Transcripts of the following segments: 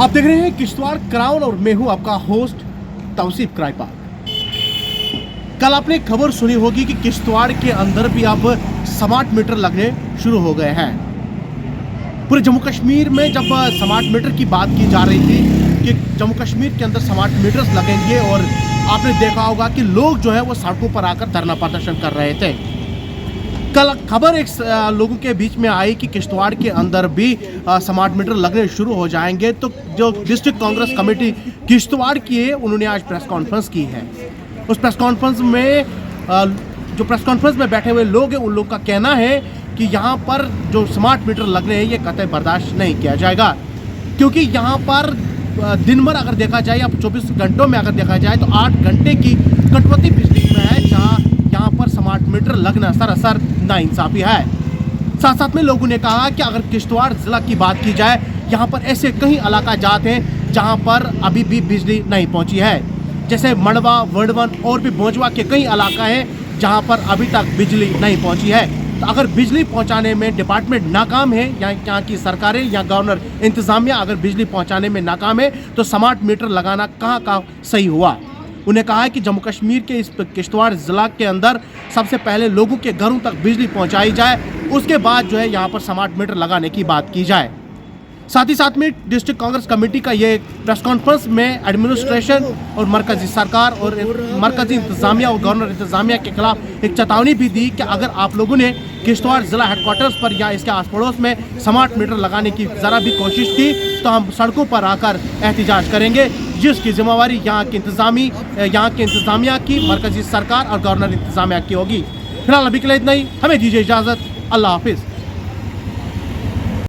आप देख रहे हैं किश्तवाड़ क्राउन और मैं हूं आपका होस्ट तौसीफ क्राइपा। कल आपने खबर सुनी होगी कि किश्तवाड़ के अंदर भी अब स्मार्ट मीटर लगने शुरू हो गए हैं। पूरे जम्मू कश्मीर में जब स्मार्ट मीटर की बात की जा रही थी कि जम्मू कश्मीर के अंदर स्मार्ट मीटर्स लगेंगे, और आपने देखा होगा कि लोग जो है वो सड़कों पर आकर धरना प्रदर्शन कर रहे थे। कल खबर एक लोगों के बीच में आई कि किश्तवाड़ के अंदर भी स्मार्ट मीटर लगने शुरू हो जाएंगे। तो जो डिस्ट्रिक्ट कांग्रेस कमेटी किश्तवाड़ की है, उन्होंने आज प्रेस कॉन्फ्रेंस की है। उस प्रेस कॉन्फ्रेंस में बैठे हुए लोग हैं, उन लोगों का कहना है कि यहाँ पर जो स्मार्ट मीटर लगने हैं ये कतई बर्दाश्त नहीं किया जाएगा, क्योंकि यहाँ पर दिन भर अगर देखा जाए या 24 घंटों में अगर देखा जाए तो 8 घंटे की कटौती बिजली में है, जहाँ यहाँ पर स्मार्ट मीटर लगना सरासर नाइंसाफी है। साथ साथ में लोगों ने कहा कि अगर किश्तवाड़ जिला की बात की जाए, यहाँ पर ऐसे कई इलाका जात हैं जहाँ पर अभी भी बिजली नहीं पहुँची है, जैसे मंडवा, वर्डवन और भी भोजवा के कई इलाका हैं जहाँ पर अभी तक बिजली नहीं पहुँची है। तो अगर बिजली पहुँचाने में डिपार्टमेंट नाकाम है या यहाँ की सरकारें या गवर्नर इंतजामिया अगर बिजली पहुँचाने में नाकाम है, तो स्मार्ट मीटर लगाना कहाँ सही हुआ। उन्हें कहा है कि जम्मू कश्मीर के इस किश्तवाड़ ज़िला के अंदर सबसे पहले लोगों के घरों तक बिजली पहुंचाई जाए, उसके बाद जो है यहाँ पर स्मार्ट मीटर लगाने की बात की जाए। साथ ही साथ में डिस्ट्रिक्ट कांग्रेस कमेटी का ये प्रेस कॉन्फ्रेंस में एडमिनिस्ट्रेशन और मरकजी सरकार और मरकजी इंतजामिया और गवर्नर इंतजामिया के खिलाफ एक चेतावनी भी दी कि अगर आप लोगों ने किश्तवाड़ ज़िला हेडक्वार्टर्स पर या इसके आस पड़ोस में स्मार्ट मीटर लगाने की ज़रा भी कोशिश की तो हम सड़कों पर आकर एहतजाज करेंगे, जिसकी जिम्मेवारी यहाँ के इंतजामिया की, मरकजी सरकार और गवर्नर इंतजामिया की होगी। फिलहाल अभी के लिए इतना ही, हमें दीजिए इजाज़त, अल्लाह हाफिज़।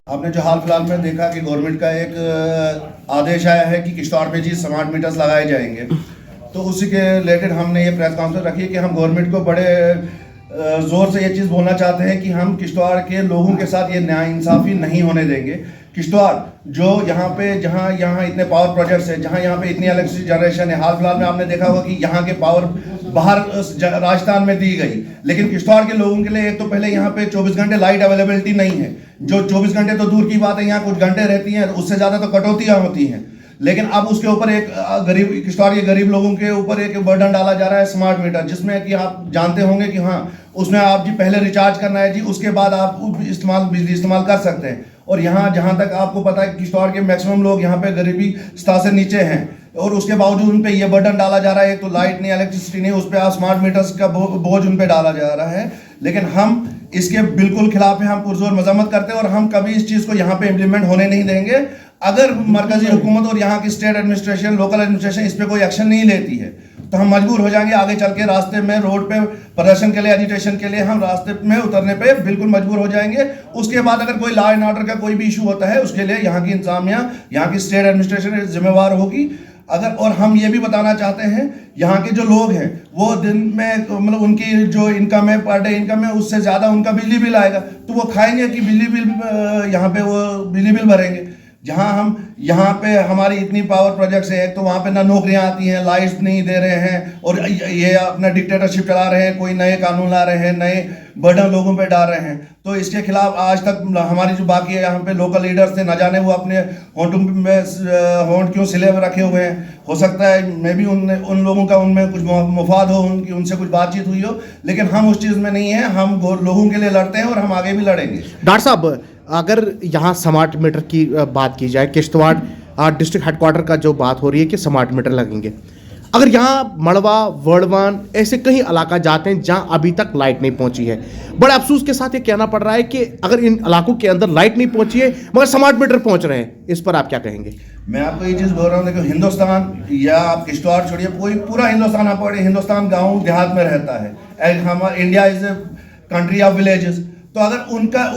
आपने जो हाल फिलहाल में देखा कि गवर्नमेंट का एक आदेश आया है कि किश्तवाड़ में जी स्मार्ट मीटर्स लगाए जाएंगे, तो उसी के रिलेटेड हमने ये प्रेस कॉन्फ्रेंस रखी है कि हम गवर्नमेंट को बड़े ज़ोर से ये चीज़ बोलना चाहते हैं कि हम किश्तवाड़ के लोगों के साथ ये नाइंसाफ़ी नहीं होने देंगे। किश्तवाड़ जो यहाँ इतने पावर प्रोजेक्ट्स हैं, जहाँ यहाँ पे इतनी इलेक्ट्रिसिटी जनरेशन है, हाल फिलहाल में आपने देखा होगा कि यहाँ के पावर बाहर राजस्थान में दी गई, लेकिन किश्तवाड़ के लोगों के लिए एक तो पहले यहाँ पे 24 घंटे लाइट अवेलेबिलिटी नहीं है। जो 24 घंटे तो दूर की बात है, यहाँ कुछ घंटे रहती हैं, उससे ज़्यादा तो कटौतियाँ होती हैं। लेकिन अब उसके ऊपर एक किश्तवाड़ के गरीब लोगों के ऊपर एक बर्डन डाला जा रहा है स्मार्ट मीटर, जिसमें कि आप जानते होंगे कि हाँ, उसमें आप जी पहले रिचार्ज करना है जी, उसके बाद आप बिजली इस्तेमाल कर सकते हैं। और यहाँ जहाँ तक आपको पता है किश्तवाड़ के मैक्सिमम लोग यहाँ पे गरीबी स्तर से नीचे हैं, और उसके बावजूद उन पे ये बर्डन डाला जा रहा है, एक तो लाइट नहीं, इलेक्ट्रिसिटी नहीं, उस पर आप स्मार्ट मीटर्स का बोझ उन पे डाला जा रहा है। लेकिन हम इसके बिल्कुल खिलाफ हैं, हम पुरजोर मजम्मत करते हैं और हम कभी इस चीज़ को यहाँ पे इम्प्लीमेंट होने नहीं देंगे। अगर मरकजी हुकूमत और यहाँ की स्टेट एडमिनिस्ट्रेशन, लोकल एडमिनिस्ट्रेशन इस पर कोई एक्शन नहीं लेती है, तो हम मजबूर हो जाएंगे आगे चल के रास्ते में, रोड पे प्रदर्शन के लिए, एजिटेशन के लिए हम रास्ते में उतरने पे बिल्कुल मजबूर हो जाएंगे। उसके बाद अगर कोई लॉ एंड ऑर्डर का कोई भी इशू होता है, उसके लिए यहाँ की इंतजामिया, यहाँ की स्टेट एडमिनिस्ट्रेशन जिम्मेवार होगी। और हम ये भी बताना चाहते हैं, यहाँ के जो लोग हैं वो दिन में मतलब उनकी जो इनकम है, पर डे इनकम है, उससे ज़्यादा उनका बिजली बिल आएगा, तो वो खाएंगे कि बिजली बिल, यहाँ पे वो बिजली बिल भरेंगे। जहाँ हम यहाँ पे हमारी इतनी पावर प्रोजेक्ट्स हैं, तो वहाँ पे ना नौकरियाँ आती हैं, लाइट्स नहीं दे रहे हैं, और ये अपना डिक्टेटरशिप चला रहे हैं, कोई नए कानून ला रहे हैं, नए बर्डन लोगों पे डाल रहे हैं। तो इसके खिलाफ आज तक हमारी जो बाकी है यहाँ पे लोकल लीडर्स थे, न जाने वो अपने होंठ क्यों सिले में रखे हुए हैं। हो सकता है मैं भी उन लोगों का उनमें कुछ मुफाद हो, उनसे कुछ बातचीत हुई हो, लेकिन हम उस चीज़ में नहीं है। हम लोगों के लिए लड़ते हैं और हम आगे भी लड़ेंगे। डॉक्टर साहब, अगर यहाँ स्मार्ट मीटर की बात की जाए, किश्तवाड़ डिस्ट्रिक्ट हेडक्वार्टर का जो बात हो रही है कि स्मार्ट मीटर लगेंगे, अगर यहाँ मड़वा, वर्डवान ऐसे कई इलाका जाते हैं जहाँ अभी तक लाइट नहीं पहुँची है, बड़े अफसोस के साथ ये कहना पड़ रहा है कि अगर इन इलाकों के अंदर लाइट नहीं पहुँची है मगर स्मार्ट मीटर पहुँच रहे हैं, इस पर आप क्या कहेंगे? मैं आपको ये चीज़ बोल रहा हूँ, देखो हिंदुस्तान या आप किश्तवाड़ छोड़िए, कोई पूरा हिंदुस्तान आप पढ़े, हिंदुस्तान गाँव देहात में रहता है। हमारा India is a country of villages. तो अगर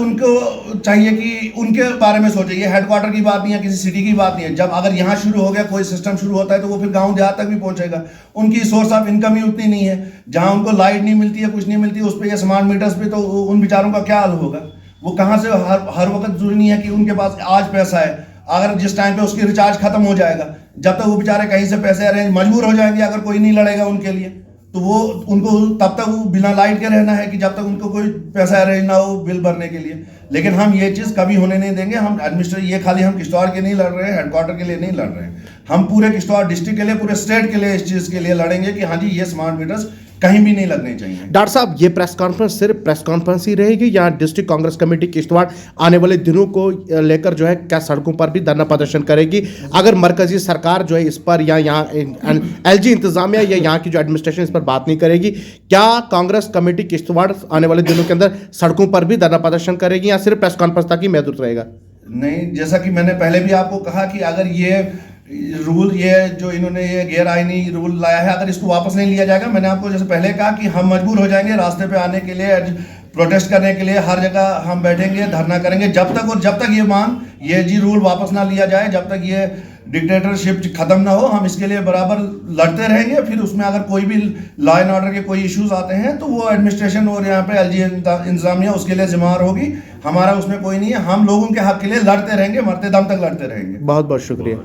उनको चाहिए कि उनके बारे में सोचे, ये हेडक्वार्टर की बात नहीं है, किसी सिटी की बात नहीं है। जब अगर यहाँ शुरू हो गया, कोई सिस्टम शुरू होता है, तो वो फिर गांव देहात तक भी पहुंचेगा। उनकी सोर्स ऑफ इनकम ही उतनी नहीं है, जहाँ उनको लाइट नहीं मिलती है, कुछ नहीं मिलती है, उस पर ये स्मार्ट मीटर्स पे, तो उन बेचारों का क्या हाल होगा? वो कहाँ से हर वक्त जरूरी नहीं है कि उनके पास आज पैसा है, अगर जिस टाइम पे उसकी रिचार्ज खत्म हो जाएगा, जब तक वो बेचारे कहीं से पैसे अरेंज मजबूर हो जाएंगे अगर कोई नहीं लड़ेगा उनके लिए। तो वो उनको तब तक वो बिना लाइट के रहना है कि जब तक उनको कोई पैसा अरेंज ना हो बिल भरने के लिए। लेकिन हम ये चीज़ कभी होने नहीं देंगे। हम एडमिनिस्ट्रेशन, ये खाली हम किश्तवाड़ के नहीं लड़ रहे हैं, हेडक्वार्टर के लिए नहीं लड़ रहे हैं, हम पूरे किश्तवाड़ डिस्ट्रिक्ट के लिए, पूरे स्टेट के लिए इस चीज़ के लिए लड़ेंगे कि हाँ जी ये स्मार्ट मीटर्स कहीं भी नहीं लगने चाहिए। डॉक्टर साहब, ये प्रेस कॉन्फ्रेंस सिर्फ प्रेस कॉन्फ्रेंस ही रहेगी या डिस्ट्रिक्ट कांग्रेस कमेटी किश्तवाड़ आने वाले दिनों को लेकर जो है क्या सड़कों पर भी धरना प्रदर्शन करेगी? अगर मरकजी सरकार जो है इस पर या यहाँ एलजी इंतजामिया या यहाँ की जो एडमिनिस्ट्रेशन इस पर बात नहीं करेगी, क्या कांग्रेस कमेटी किश्तवाड़ आने वाले दिनों के अंदर सड़कों पर भी धरना प्रदर्शन करेगी या सिर्फ प्रेस कॉन्फ्रेंस तक ही महदूद रहेगा? नहीं, जैसा कि मैंने पहले भी आपको कहा कि अगर ये रूल, ये जो इन्होंने ये गैर आईनी रूल लाया है, अगर इसको वापस नहीं लिया जाएगा, मैंने आपको जैसे पहले कहा कि हम मजबूर हो जाएंगे रास्ते पे आने के लिए, प्रोटेस्ट करने के लिए। हर जगह हम बैठेंगे, धरना करेंगे जब तक ये जी रूल वापस ना लिया जाए, जब तक ये डिक्टेटरशिप खत्म ना हो, हम इसके लिए बराबर लड़ते रहेंगे। फिर उसमें अगर कोई भी लॉ एंड ऑर्डर के कोई इश्यूज आते हैं तो वो एडमिनिस्ट्रेशन और यहाँ पे एलजी इंतजामिया उसके लिए जिम्मेदार होगी। हमारा उसमें कोई नहीं है। हम लोगों के हक के लिए लड़ते रहेंगे, मरते दम तक लड़ते रहेंगे। बहुत बहुत शुक्रिया।